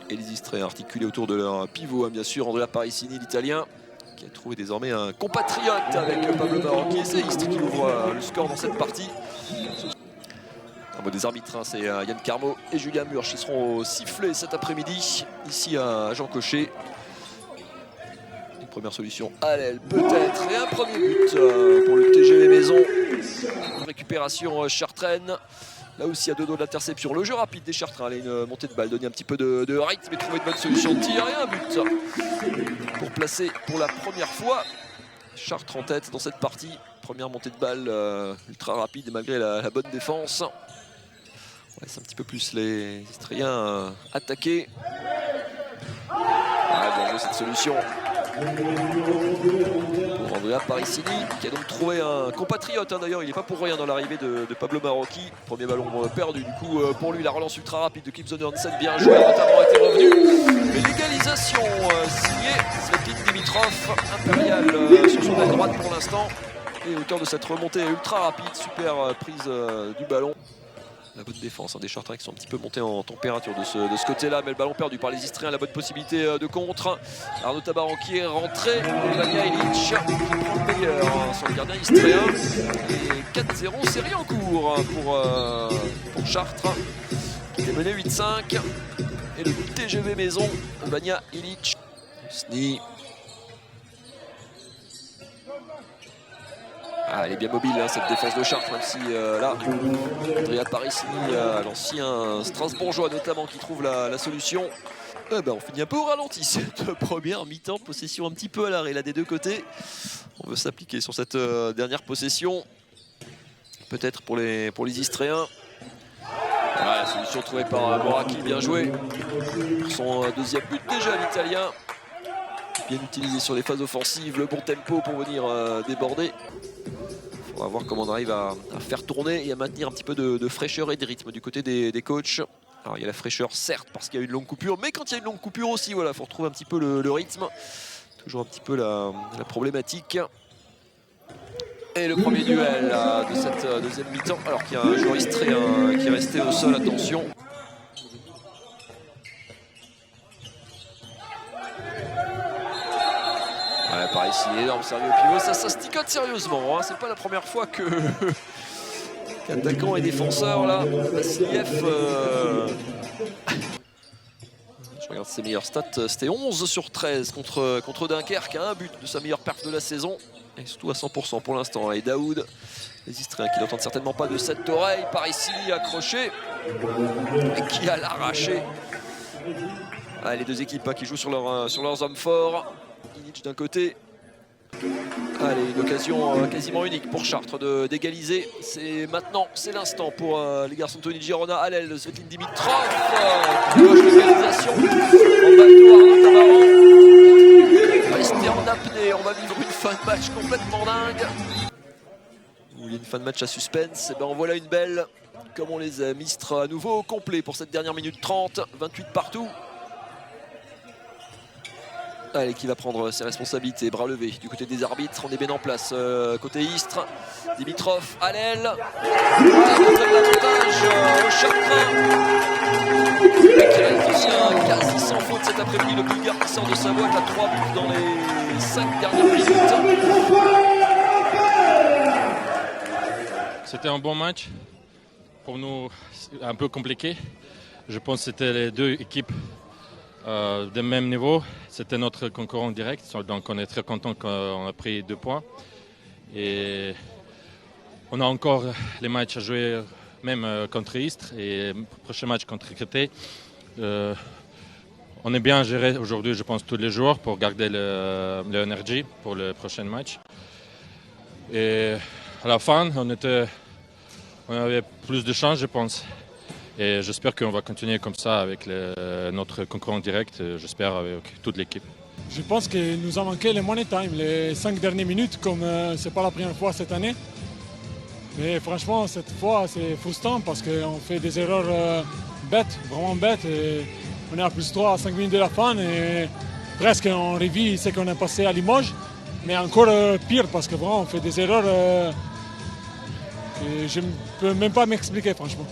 Et les Istriens articulés autour de leur pivot, hein, bien sûr, Andrea Parissini, l'Italien, qui a trouvé désormais un compatriote avec Pablo Marocchi. C'est Istres qui ouvre le score dans cette partie. Un mot des arbitres, hein, c'est Yann Carmo et Julien Murch qui seront au sifflet cet après-midi, ici à Jean Cochet. Une première solution à l'aile peut-être, et un premier but pour le TGV Maison. Récupération chartraine. Là aussi, à deux doigts de l'interception. Le jeu rapide des Chartrains. Allez, une montée de balle, donner un petit peu de rythme et trouver une bonne solution de tir. Et un but pour placer pour la première fois Chartres en tête dans cette partie. Première montée de balle ultra rapide malgré la bonne défense. On laisse un petit peu plus les Istriens attaquer. Bien joué cette solution pour Andrea Parissini, qui a donc trouvé un compatriote, hein, d'ailleurs il n'est pas pour rien dans l'arrivée de Pablo Marocchi. Premier ballon perdu du coup pour lui, la relance ultra rapide de Kim Hansen, bien joué, notamment été revenu. Mais l'égalisation signée Svetlin Dimitrov, impérial sur son aile droite pour l'instant. Et auteur de cette remontée ultra rapide, super prise du ballon. La bonne défense, hein, des Chartrains qui sont un petit peu montés en température de ce côté-là, mais le ballon perdu par les Istriens, la bonne possibilité de contre. Arnaud Tabaran qui est rentré, Vania Ilic qui prend le meilleur sur le gardien istrien. Et 4-0, série en cours pour Chartres, qui est mené 8-5. Et le TGV Maison, Vania Ilic. Sni. Elle est bien mobile, hein, cette défense de Chartres, même si là, Andrea Parissini, l'ancien Strasbourgeois notamment, qui trouve la solution. On finit un peu au ralenti cette première mi-temps, possession un petit peu à l'arrêt là des deux côtés. On veut s'appliquer sur cette dernière possession, peut-être pour les Istréens. La solution trouvée par Moraki, bien joué. Pour son deuxième but déjà, l'Italien. Bien utilisé sur les phases offensives, le bon tempo pour venir déborder. On va voir comment on arrive à faire tourner et à maintenir un petit peu de fraîcheur et de rythme du côté des coachs. Alors il y a la fraîcheur certes parce qu'il y a une longue coupure, mais quand il y a une longue coupure aussi, voilà, faut retrouver un petit peu le rythme. Toujours un petit peu la problématique. Et le premier duel de cette deuxième mi-temps, alors qu'il y a un joueur istrien qui est resté au sol, attention. Pareil, c'est énorme, sérieux pivot, ça sticote sérieusement, hein. C'est pas la première fois qu'attaquant et défenseur là, Vassiliev, je regarde ses meilleures stats, c'était 11 sur 13 contre Dunkerque, un but de sa meilleure perf de la saison, et surtout à 100% pour l'instant. Et Daoud, les Istriens qui n'entendent certainement pas de cette oreille, par ici accroché, et qui a l'arraché. Les deux équipes qui jouent sur leurs hommes forts. Ilic d'un côté. Allez, une occasion quasiment unique pour Chartres d'égaliser. C'est maintenant, c'est l'instant pour les garçons de Tony Girona. À l'aile, Svetlin Dimitrov. Gauche d'égalisation. En backdoor, Tabaran. Rester en apnée. On va vivre une fin de match complètement dingue. Il y a une fin de match à suspense. Et ben en voilà une belle. Comme on les aime. Istres à nouveau au complet pour cette dernière minute 30. 28 partout. Allez, qui va prendre ses responsabilités, bras levés du côté des arbitres, on est bien en place côté Istres. Dimitrov à l'aile, l'avantage au Chartrain, qui reste quasi sans faute cet après-midi. Le Bulgare qui sort de sa boîte à 3 buts dans les 5 dernières minutes. C'était un bon match, pour nous un peu compliqué. Je pense que c'était les deux équipes de même niveau. C'était notre concurrent direct, donc on est très content qu'on a pris 2 points. Et on a encore les matchs à jouer, même contre Istres et le prochain match contre Créteil. On est bien géré aujourd'hui, je pense, tous les jours pour garder l'énergie pour le prochain match. Et à la fin, on avait plus de chance, je pense. Et j'espère qu'on va continuer comme ça avec notre concurrent direct, j'espère avec toute l'équipe. Je pense qu'il nous a manqué le money time, les 5 dernières minutes, comme ce n'est pas la première fois cette année. Mais franchement, cette fois, c'est frustrant parce qu'on fait des erreurs bêtes, vraiment bêtes. Et on est à plus 3 à 5 minutes de la fin et presque on revit ce qu'on a passé à Limoges. Mais encore pire parce que vraiment, on fait des erreurs que je ne peux même pas m'expliquer, franchement.